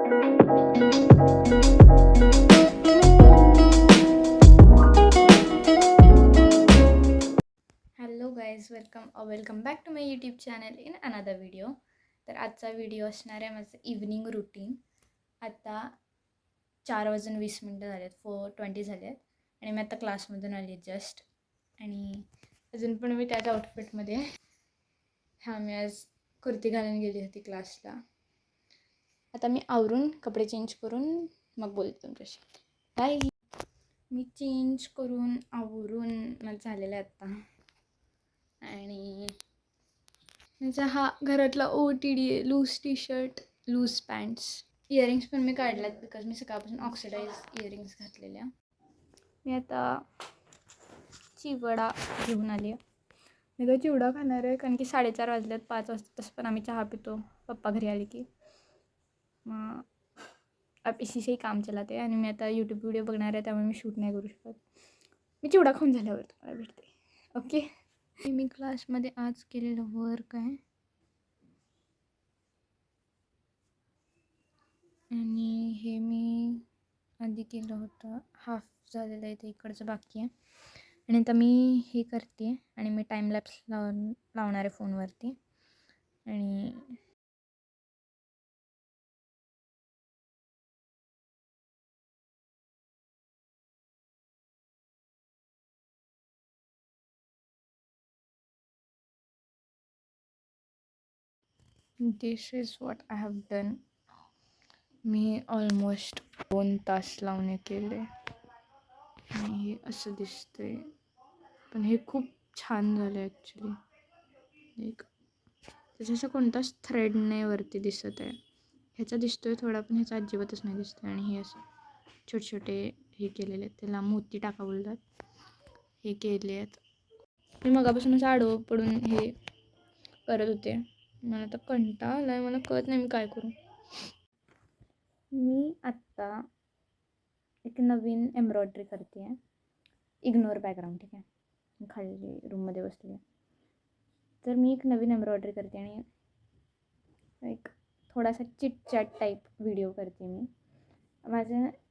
Hello guys, welcome back to my YouTube channel in another video. तर आजचा video असणार आहे माझं इव्हनिंग रुटीन. आता 4:20 झाले आहेत, 4:20 झाले आहेत आणि मी आता क्लासमधून आली जस्ट. आणि अजून पण मी त्याच आउटफिटमध्ये आहे. मी आज कुर्ती घालून गेली होती क्लासला. आता मी आवरून कपडे चेंज करून मग बोलते तुमच्याशी. बाय. मी चेंज करून आवरून मग झालेलं आहे आत्ता. आणि माझा हा घरातला OOTD आहे. Loose T shirt, loose pants. Earrings पण मी काढल्यात बिकॉज मी सकाळपासून ऑक्सिडाईज इयरिंग्स घातलेल्या. मी आता चिवडा घेऊन आली आहे. मी तर चिवडा खाणार आहे कारण की 4:30 वाजल्यात. 5 वाजता तसं पण आम्ही चहा पितो पप्पा घरी आले की. मग अब इसी से काम चलाते आणि मी आता यूट्यूब व्हिडिओ बघणार आहे, त्यामुळे मी शूट नाही करू शकत. मी चिवडा खाऊन झाल्यावर तुम्हाला भेटते. ओके. मी क्लासमध्ये आज केलेलं वर्क आहे आणि हे मी आधी केलं होतं. हाफ झालेलं आहे, ते इकडचं बाकी आहे. आणि आता मी हे करते आणि मी टाईम लॅप्स लावणार आहे फोनवरती. आणि this is what I have done. मी ऑलमोस्ट 2 तास लावणे केले आणि हे असं दिसतंय. पण हे खूप छान झालं ॲक्च्युली. एक त्याच्याशी कोणताच थ्रेड नाही वरती दिसत आहे. ह्याचा दिसतोय थोडा, पण ह्याचा अजिबातच नाही दिसतोय. आणि हे असं छोटे छोटे हे केलेले आहेत, त्याला मोती टाका बोलतात. हे केले आहेत. मी मगापासून असं आडवं पडून हे करत होते. मला आता कंटाळा आला आहे, मला कळत नाही मी काय करू. मी आत्ता एक नवीन एम्ब्रॉयडरी करते आहे. इग्नोर बॅकग्राऊंड, ठीक आहे. मी खाली रूममध्ये बसली आहे. तर मी एक नवीन एम्ब्रॉयडरी करते आणि एक थोडासा चिटचॅट टाईप व्हिडिओ करते मी.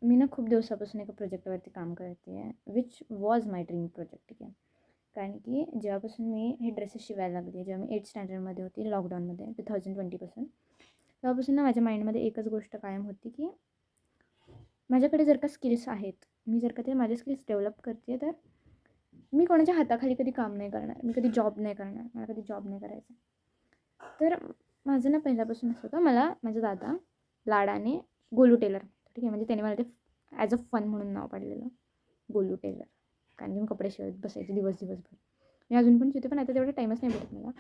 मी ना खूप दिवसापासून एका प्रोजेक्टवरती काम करते आहे, which was my dream project, ठीक आहे. कारण की जेव्हापासून मी हे ड्रेसेस शिवायला लागले, जेव्हा मी 8th स्टँडर्डमध्ये होती, लॉकडाऊनमध्ये 2020 तेव्हापासून ना माझ्या माइंडमध्ये एकच गोष्ट कायम होती की माझ्याकडे जर का स्किल्स आहेत, मी जर का ते माझे स्किल्स डेव्हलप करते, तर मी कोणाच्या हाताखाली कधी काम नाही करणार, मी कधी जॉब नाही करणार, मला कधी जॉब नाही करायचा. तर माझं ना पहिल्यापासून असं होतं, मला माझा दादा लाडाने गोलू टेलर, ठीक आहे, म्हणजे त्याने मला ते ॲज अ फन म्हणून नाव पाडलेलं, गोलू टेलर. कारण की मी कपडे शिवत बसायचे दिवसभर. मी अजून पण शिवते, पण आता तेवढा टाईमच नाही भेटत मला.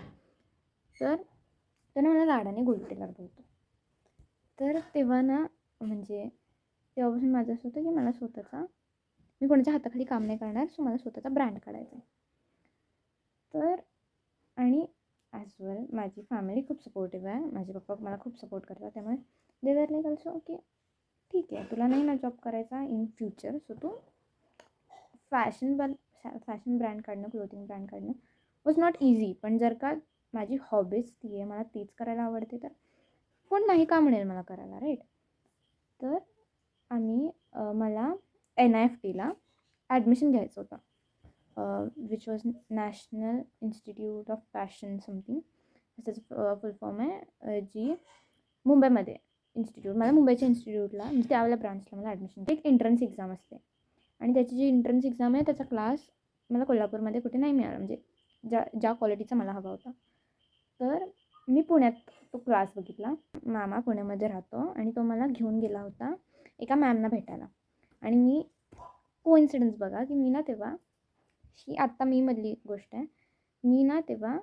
तर त्यानं मला लाडाने गोलू टेलर बोलतो. तर तेव्हा ना म्हणजे तेव्हापासून माझं असं होतं की मला स्वतःचा, मी कोणाच्या हाताखाली काम नाही करणार, सो मला स्वतःचा ब्रँड काढायचा आहे. तर आणि ॲज वेल माझी फॅमिली खूप सपोर्टिव्ह आहे. माझे पप्पा मला खूप सपोर्ट करतात. त्यामुळे दे वर लाईक ऑल्सो की ठीक आहे, तुला नाही ना जॉब करायचा इन फ्युचर, सो तू फॅशन ब्रँड काढणं, क्लोथिंग ब्रँड काढणं वॉज नॉट इझी. पण जर का माझी हॉबीज ती आहे, मला तीच करायला आवडते, तर कोण नाही का म्हणेल मला करायला, राईट. तर मला NIFTला ॲडमिशन घ्यायचं होतं, which was national institute of fashion something, त्याचं फुल फॉर्म आहे, जी मुंबईमध्ये इन्स्टिट्यूट. मला मुंबईच्या इन्स्टिट्यूटला म्हणजे त्यावेळेला ब्रांचला मला ॲडमिशन, एक एंट्रन्स एक्झाम असते आणि त्याची जी एंट्रन्स एक्झाम आहे त्याचा क्लास मला कोल्हापूरमध्ये कुठे नाही मिळाला, म्हणजे ज्या क्वालिटीचा मला हवा होता. तर मी पुण्यात तो क्लास बघितला. मामा पुण्यामध्ये राहतो आणि तो मला घेऊन गेला होता एका मॅमना भेटायला. आणि मी कोइन्सिडन्स बघा की मी ना तेव्हा, ही आत्ता मधली गोष्ट आहे, मी ना तेव्हा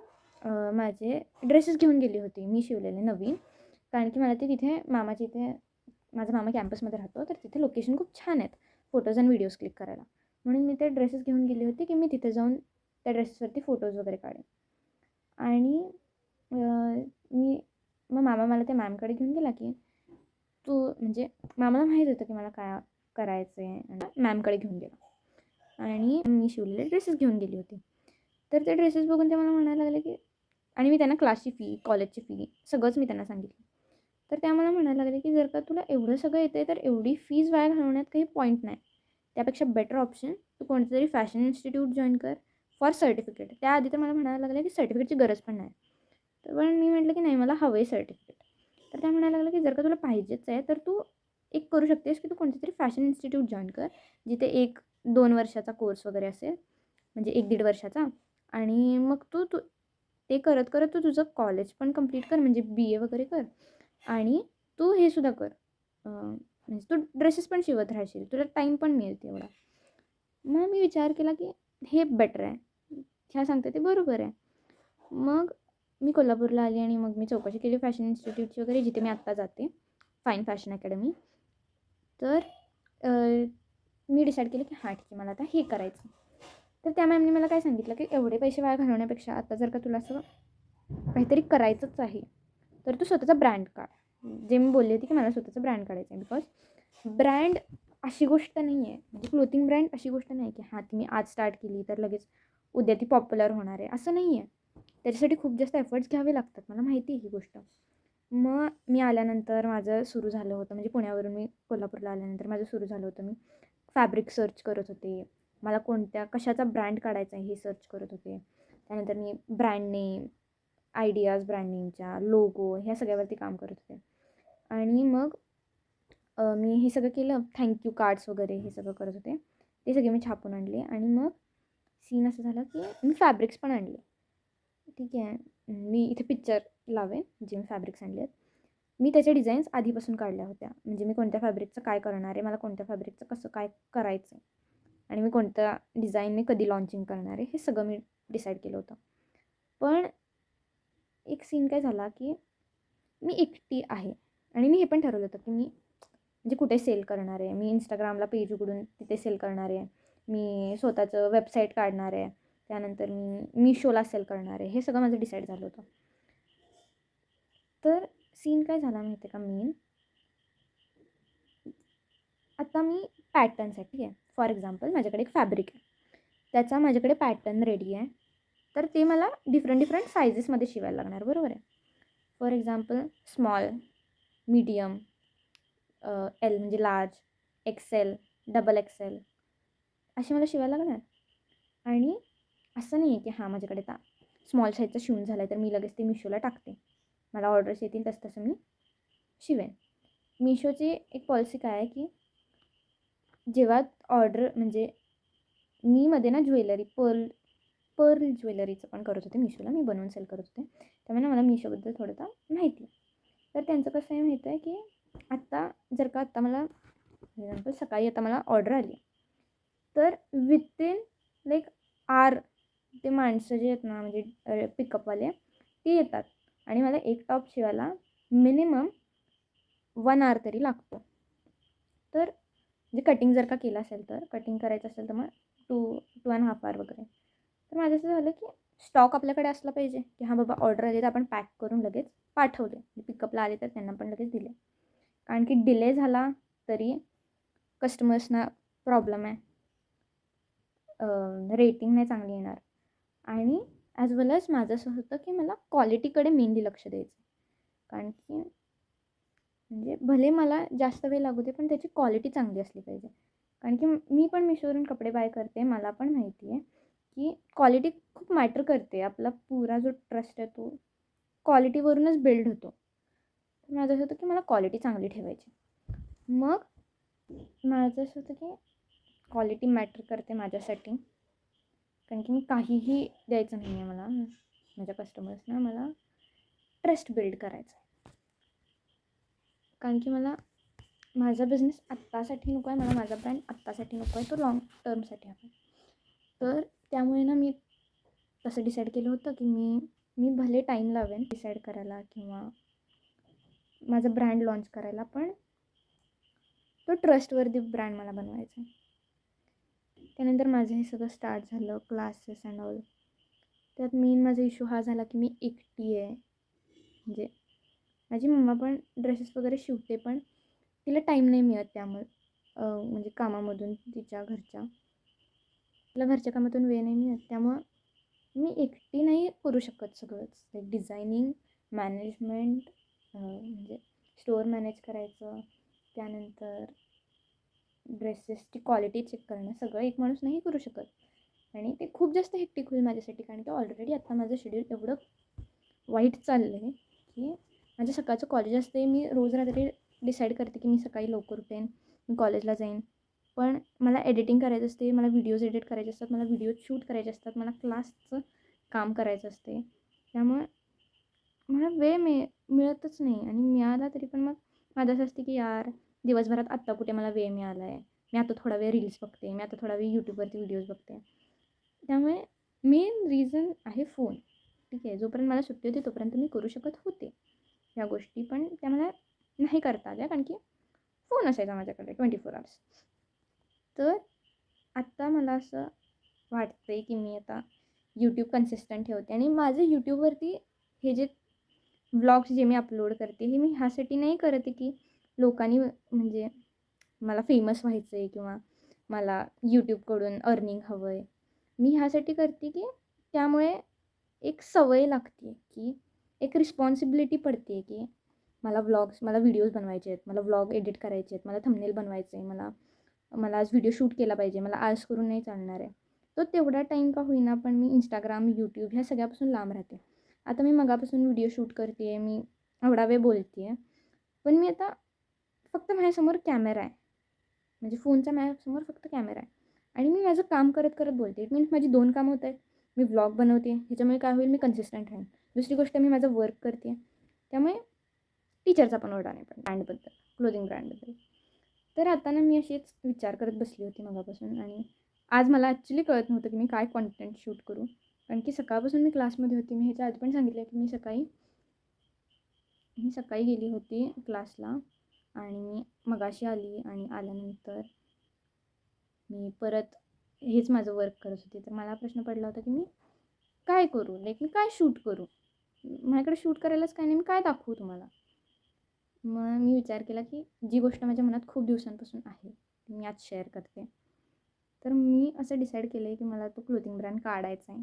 माझे ड्रेसेस घेऊन गेली होती मी शिवलेले नवीन. कारण की मला ते तिथे मामाच्या इथे, माझा मामा कॅम्पसमध्ये राहतो, तर तिथे लोकेशन खूप छान आहेत फोटोज आणि व्हिडिओज क्लिक करायला. म्हणून मी ते ड्रेसेस घेऊन गेली होती की मी तिथे जाऊन त्या ड्रेसेसवरती फोटोज वगैरे काढेन. आणि मग मामा मला त्या मॅमकडे घेऊन गेला की तू, म्हणजे मामाला माहीत होतं की मला काय करायचं आहे, आणि मॅमकडे घेऊन गेला आणि मी शिवलेले ड्रेसेस घेऊन गेली होती. तर ते ड्रेसेस बघून ते मला म्हणायला लागले की, आणि मी त्यांना क्लासची फी, कॉलेजची फी सगळंच मी त्यांना सांगितलं. तर त्या मला म्हणायला लागले की जर का तुला एवढं सगळं येतं आहे तर एवढी फीज वाया घालवण्यात काही पॉईंट नाही. त्यापेक्षा बेटर ऑप्शन तू कोणतं तरी फॅशन इन्स्टिट्यूट जॉईन कर फॉर सर्टिफिकेट. त्याआधी तर मला म्हणायला लागलं की सर्टिफिकेटची गरज पण नाही. तर पण मी म्हटलं की नाही मला हवं आहे सर्टिफिकेट. तर त्या म्हणायला लागलं की जर का तुला पाहिजेच आहे तर तू एक करू शकतेस की तू कोणतं तरी फॅशन इन्स्टिट्यूट जॉईन कर, जिथे 1-2 वर्षाचा कोर्स वगैरे असेल, म्हणजे 1-1.5 वर्षाचा. आणि मग तू तू ते करत करत तू तुझं कॉलेज पण कंप्लीट कर, म्हणजे BA वगैरे कर. आणि तू हे सुद्धा कर, म्हणजे तू ड्रेसेस पण शिवत राहशील, तुला टाईम पण मिळेल तेवढा. मग मी विचार केला की हे बेटर आहे, ह्या सांगते ते बरोबर आहे. मग मी कोल्हापूरला आली आणि मग मी चौकशी केली फॅशन इन्स्टिट्यूटची वगैरे, जिथे मी आत्ता जाते, फाईन फॅशन अकॅडमी. तर मी डिसाईड केलं की हां ठीक आहे, मला आता हे करायचं. तर त्या मॅमने मला काय सांगितलं की एवढे पैसे वाया घालवण्यापेक्षा आता जर का तुला असं काहीतरी करायचंच आहे तर तू स्वतःचा ब्रँड काढ. जे मी बोलली होती की मला स्वतःचा ब्रँड काढायचा आहे. बिकॉज ब्रँड अशी गोष्ट नाही आहे, म्हणजे क्लोथिंग ब्रँड अशी गोष्ट नाही की हां ती मी आज स्टार्ट केली तर लगेच उद्या ती पॉप्युलर होणार आहे, असं नाही आहे. त्याच्यासाठी खूप जास्त एफर्ट्स घ्यावे लागतात, मला माहिती आहे ही गोष्ट. मग मी आल्यानंतर माझं सुरू झालं होतं, म्हणजे पुण्यावरून मी कोल्हापूरला आल्यानंतर माझं सुरू झालं होतं. मी फॅब्रिक सर्च करत होते, मला कशाचा ब्रँड काढायचा आहे हे सर्च करत होते. त्यानंतर मी ब्रँड नेम, आयडियाज ब्रँड नेमच्या, लोगो ह्या सगळ्यावरती काम करत होते. आणि मग मी हे सगळं केलं, थँक्यू कार्ड्स वगैरे हे सगळं करत होते. ते सगळे मी छापून आणले आणि मग सीन असं झालं की मी फॅब्रिक्स पण आणले. ठीक आहे, मी इथे पिक्चर लावेन जे मी फॅब्रिक्स आणले आहेत. मी त्याच्या डिझाईन्स आधीपासून काढल्या होत्या, म्हणजे मी कोणत्या फॅब्रिकचं काय करणार आहे, मला कोणत्या फॅब्रिकचं कसं काय करायचं आहे, आणि मी कोणत्या डिझाईन मी कधी लॉन्चिंग करणार आहे, हे सगळं मी डिसाईड केलं होतं. पण एक सीन काय झाला की मी एकटी आहे आणि मी हे पण ठरवलं होतं की मी म्हणजे कुठे सेल करणार आहे, मी Instagramला पेज उघडून तिथे सेल करणार आहे, मी स्वतःचं वेबसाईट काढणार आहे, त्यानंतर मी Meeshoला सेल करणार आहे, हे सगळं माझं डिसाईड झालं होतं. तर सीन काय झाला माहिती आहे का, आता मी पॅटर्नसाठी आहे. फॉर एक्झाम्पल माझ्याकडे एक फॅब्रिक आहे, त्याचा माझ्याकडे पॅटर्न रेडी आहे. तर ते मला डिफरंट सायझेसमध्ये शिवायला लागणार, बरोबर आहे. For example small, medium, L म्हणजे लार्ज, XL, XXL अशी मला शिवायला लागणार. आणि असं नाही आहे की हां माझ्याकडे आता स्मॉल साईजचा शिवून झाला आहे तर मी लगेच ते मिशोला टाकते, मला ऑर्डर्स येतील तसं तसं मी शिवेन. मिशोची एक पॉलिसी काय आहे की जेव्हा ऑर्डर, म्हणजे मी मध्ये ना ज्वेलरी पर्ल ज्वेलरीचं पण करत होते मिशोला, मी बनवून सेल करत होते, त्यामुळे मला मिशोबद्दल थोडंसं माहिती आहे. तर त्यांचं कसं आहे माहिती आहे की आत्ता जर का आत्ता मला एक्झाम्पल सकाळी आता मला ऑर्डर आली, तर विथिन लाईक आर ते माणसं जे आहेत ना, म्हणजे पिकअपवाले ते येतात आणि मला एक टॉप शिवायला मिनिमम 1 आवर तरी लागतो. तर म्हणजे कटिंग जर का केलं असेल तर कटिंग करायचं असेल तर मग 2.5 आवर वगैरे. तर माझं असं झालं की स्टॉक आपल्याकडे असला पाहिजे की हां बाबा ऑर्डर आली तर आपण पॅक करून लगेच पाठवले, पिकअपला आले तर त्यांना पण लगेच दिले. कारण की डिले झाला तरी कस्टमर्सना प्रॉब्लेम आहे, रेटिंग नाही चांगली येणार. आणि ॲज वेल ॲज माझं असं होतं की मला क्वालिटीकडे मेनली लक्ष द्यायचं. कारण की म्हणजे भले मला जास्त वेळ लागू दे पण त्याची क्वालिटी चांगली असली पाहिजे. कारण की मी पण मिशोवरून कपडे बाय करते, मला पण माहिती आहे की क्वालिटी खूप मॅटर करते. आपला पुरा जो ट्रस्ट आहे तो क्वालिटीवरूनच बिल्ड होतो. तर माझं असं होतं की मला क्वालिटी चांगली ठेवायची. मग माझं असं होतं की क्वालिटी मॅटर करते माझ्यासाठी. कारण की मी काहीही द्यायचं नाही आहे मला माझ्या कस्टमर्सना, मला ट्रस्ट बिल्ड करायचा आहे. कारण की मला माझा बिझनेस आत्तासाठी नको आहे, मला माझा ब्रँड आत्तासाठी नको आहे, तो लाँग टर्मसाठी हवा आहे. तर त्यामुळे ना मी तसं डिसाईड केलं होतं की मी भले टाईम लावेन डिसाईड करायला किंवा माझा ब्रँड लॉन्च करायला, पण तो ट्रस्टवर्दी ब्रँड मला बनवायचा आहे. त्यानंतर माझं हे सगळं स्टार्ट झालं, क्लासेस अँड ऑल. त्यात मेन माझा इश्यू हा झाला की मी एकटी आहे. म्हणजे माझी मम्मा पण ड्रेसेस वगैरे शिवते पण तिला टाईम नाही मिळत, त्यामुळे म्हणजे कामामधून तिला घरच्या कामातून वेळ नाही मिळत, त्यामुळं मी एकटी नाही करू शकत सगळंच. लाईक डिझायनिंग, मॅनेजमेंट, म्हणजे स्टोअर मॅनेज करायचं, त्यानंतर ड्रेसेसची क्वालिटी चेक करणं, सगळं एक माणूस नाही करू शकत आणि ते खूप जास्त हेक्टिक होईल माझ्यासाठी. कारण की ऑलरेडी आत्ता माझं शेड्यूल एवढं वाईट चाललं आहे की माझं सकाळचं कॉलेज असते. मी रोज रात्री डिसाईड करते की मी सकाळी लवकर उठेन, मी कॉलेजला जाईन. पण मला एडिटिंग करायचं असते, मला व्हिडिओज एडिट करायचे असतात, मला व्हिडिओज शूट करायचे असतात, मला क्लासचं काम करायचं असते. त्यामुळे मला वेळ मिळतच नाही आणि मिळाला तरी पण मग माझं असं असते की यार दिवसभरात आत्ता कुठे मला वेळ मिळाला आहे. मी आता थोडा वेळ रील्स बघते, मी आता थोडा वेळ यूट्यूबवरती व्हिडिओज बघते. त्यामुळे मेन रिझन आहे फोन. ठीक आहे, जोपर्यंत मला सुट्टी होती तोपर्यंत मी करू शकत होते ह्या गोष्टी, पण त्या मला नाही करता आल्या कारण की फोन असायचा माझ्याकडे 24 आवर्स. तर आत्ता मला असं वाटतं आहे की मी आता यूट्यूब कन्सिस्टंट ठेवते आणि माझं यूट्यूबवरती हे जे व्लॉग्स जे मी अपलोड करते हे मी ह्यासाठी नाही करत आहे की लोकांनी म्हणजे मला फेमस व्हायचं आहे किंवा मला यूट्यूबकडून अर्निंग हवं आहे. मी ह्यासाठी करते की त्यामुळे एक सवय लागते की एक रिस्पॉन्सिबिलिटी पडते की मला व्हिडिओज बनवायचे आहेत, मला व्लॉग एडिट करायचे आहेत, मला थंबनेल बनवायचं आहे, मला आज व्हिडिओ शूट केला पाहिजे, मला आज करून नाही चालणार आहे. तो तेवढा टाईम का होईना पण मी इंस्टाग्राम, यूट्यूब ह्या सगळ्यापासून लांब राहते. आता मी मगापासून व्हिडिओ शूट करते आहे, मी एवढा वेळ बोलते आहे, पण मी आता फक्त माझ्यासमोर कॅमेरा आहे, म्हणजे फोनचा माझ्यासमोर फक्त कॅमेरा आहे आणि मी माझं काम करत करत बोलते. इट मीन्स माझी 2 कामं होत आहेत. मी व्लॉग बनवते, ह्याच्यामुळे काय होईल मी कन्सिस्टंट राहीन. दुसरी गोष्ट मी माझं वर्क करते, त्यामुळे टीचरचा पण ओरडा नाही पण ब्रँडबद्दल, क्लोथिंग ब्रँडबद्दल. तर आता ना मी अशीच विचार करत बसली होती मगापासून आणि आज मला ॲक्च्युली कळत नव्हतं की मी काय कॉन्टेंट शूट करू. कारण की सकाळपासून मी क्लासमध्ये होती. मी ह्याच्या आधी पण सांगितलं की मी सकाळी गेली होती क्लासला आणि मी मगाशी आली आणि आल्यानंतर मी परत हेच माझं वर्क करत होते. तर मला प्रश्न पडला होता की मी काय करू, मी काय शूट करू. माझ्याकडे शूट करायलाच काय नाही, मी काय दाखवू तुम्हाला. मग मी विचार केला की जी गोष्ट माझ्या मनात खूप दिवसांपासून आहे ती मी आज शेअर करते. तर मी असं डिसाईड केलं आहे की मला तो क्लोथिंग ब्रँड काढायचा आहे.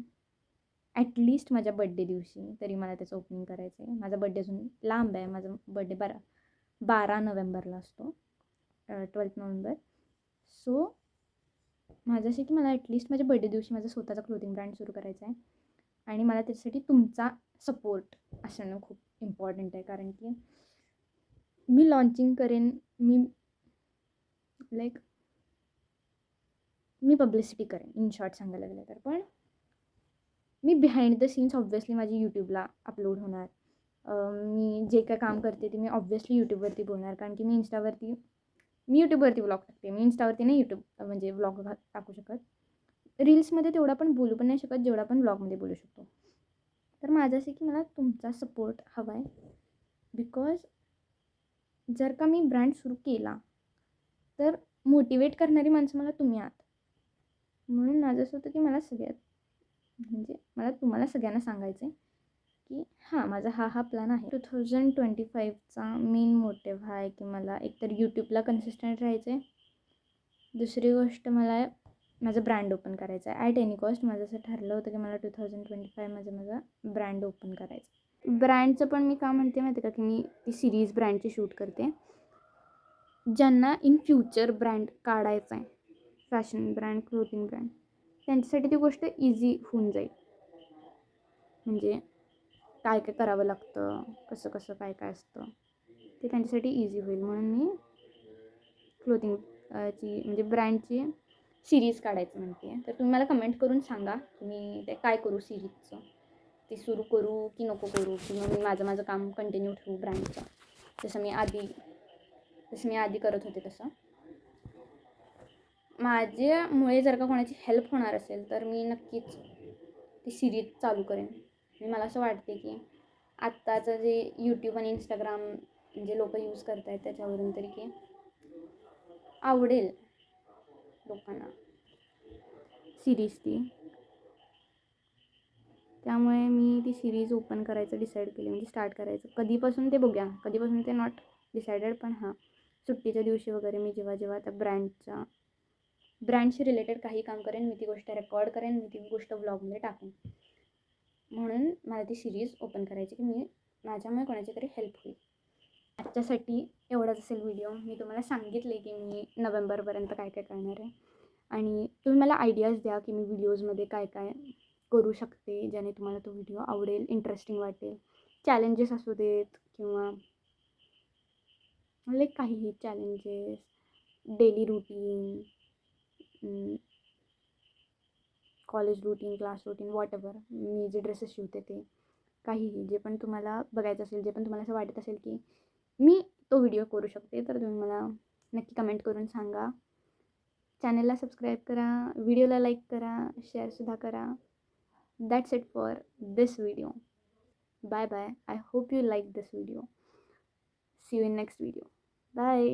ॲटलिस्ट माझ्या बड्डे दिवशी तरी मला त्याचं ओपनिंग करायचं आहे. माझा बड्डे अजून लांब आहे. माझा बड्डे 12 नोव्हेंबरला असतो, 12 नोव्हेंबर. सो माझं असं की मला ॲटलिस्ट माझ्या बड्डे दिवशी माझा स्वतःचा क्लोथिंग ब्रँड सुरू करायचा आहे आणि मला त्याच्यासाठी तुमचा सपोर्ट असणं खूप इम्पॉर्टंट आहे. कारण की मी लॉन्चिंग करेन, मी पब्लिसिटी करेन इन शॉर्ट सांगायला गेलं तर. पण मी बिहाइंड द सीन्स ऑब्व्हियसली माझी यूट्यूबला अपलोड होणार. मी जे काय काम करते ते मी ऑब्व्हियसली यूट्यूबवरती बोलणार कारण की मी यूट्यूबवरती व्लॉग टाकते. मी इंस्टावरती नाही म्हणजे व्लॉग टाकू शकत. रील्समध्ये तेवढा पण बोलू पण नाही शकत जेवढा पण व्लॉगमध्ये बोलू शकतो. तर माझं असं की मला तुमचा सपोर्ट हवा आहे. बिकॉज जर का मी ब्रँड सुरू केला तर मोटिवेट करणारी माणसं मला तुम्ही आहात. म्हणून माझं असं होतं की मला तुम्हाला सगळ्यांना सांगायचं आहे की माझा हा प्लॅन आहे. 2025चा मेन मोटिव्ह आहे की मला एकतर यूट्यूबला कन्सिस्टंट राहायचं आहे. दुसरी गोष्ट मला माझं ब्रँड ओपन करायचं आहे. ॲट एनी कॉस्ट माझं असं ठरलं होतं की मला 2025 माझा ब्रँड ओपन करायचा आहे. ब्रँडचं पण मी का म्हणते माहिती का की मी ती सिरीज ब्रँडची शूट करते. ज्यांना इन फ्युचर ब्रँड काढायचा आहे, फॅशन ब्रँड, क्लोथिंग ब्रँड, त्यांच्यासाठी ती गोष्ट इझी होऊन जाईल. म्हणजे काय काय करावं लागतं, कसं कसं काय काय असतं ते त्यांच्यासाठी इझी होईल. म्हणून मी क्लोथिंगची म्हणजे ब्रँडची सिरीज काढायचं म्हणते आहे. तर तुम्ही मला कमेंट करून सांगा मी ते काय करू सिरीजचं, ते सुरू करू की नको करू, किंवा मी माझं काम कंटिन्यू ठेवू ब्रँडचं जसं मी आधी करत होते तसं. माझ्यामुळे जर का कोणाची हेल्प होणार असेल तर मी नक्कीच ती सिरीज चालू करेन. आणि मला असं वाटते की आत्ताचं जे यूट्यूब आणि इंस्टाग्राम म्हणजे लोक यूज करत आहेत त्याच्यावरून तरी की आवडेल लोकांना सिरीज ती. त्यामुळे मी ती सिरीज ओपन करायचं डिसाईड केली, म्हणजे स्टार्ट करायचं. कधीपासून ते बघूया, कधीपासून ते नॉट डिसायडेड, पण सुट्टीच्या दिवशी वगैरे मी जेव्हा त्या ब्रँडशी रिलेटेड काही काम करेन, मी ती गोष्ट रेकॉर्ड करेन, मी ती गोष्ट व्लॉगमध्ये टाकेन. म्हणून मला ती सिरीज ओपन करायची की माझ्यामुळे कोणाची तरी हेल्प होईल. आजच्यासाठी एवढाच असेल व्हिडिओ. मी तुम्हाला सांगितले की मी नोव्हेंबरपर्यंत काय काय करणार आहे आणि तुम्ही मला आयडियाज द्या की मी व्हिडिओजमध्ये काय काय करू शकते ज्याने तुम्हाला तो व्हिडिओ आवडेल, इंटरेस्टिंग वाटेल. चॅलेंजेस असू देत किंवा लाईक काहीही challenges, daily routine, college routine, class routine, whatever. मी जे ड्रेसेस शिवते ते काहीही, जे पण तुम्हाला बघायचं असेल, जे पण तुम्हाला असं वाटत असेल की मी तो व्हिडिओ करू शकते, तर तुम्ही मला नक्की कमेंट करून सांगा. चॅनलला सबस्क्राईब करा, व्हिडिओला लाईक करा, शेअरसुद्धा करा. That's it for this video. Bye bye. I hope you like this video. See you in next video. Bye.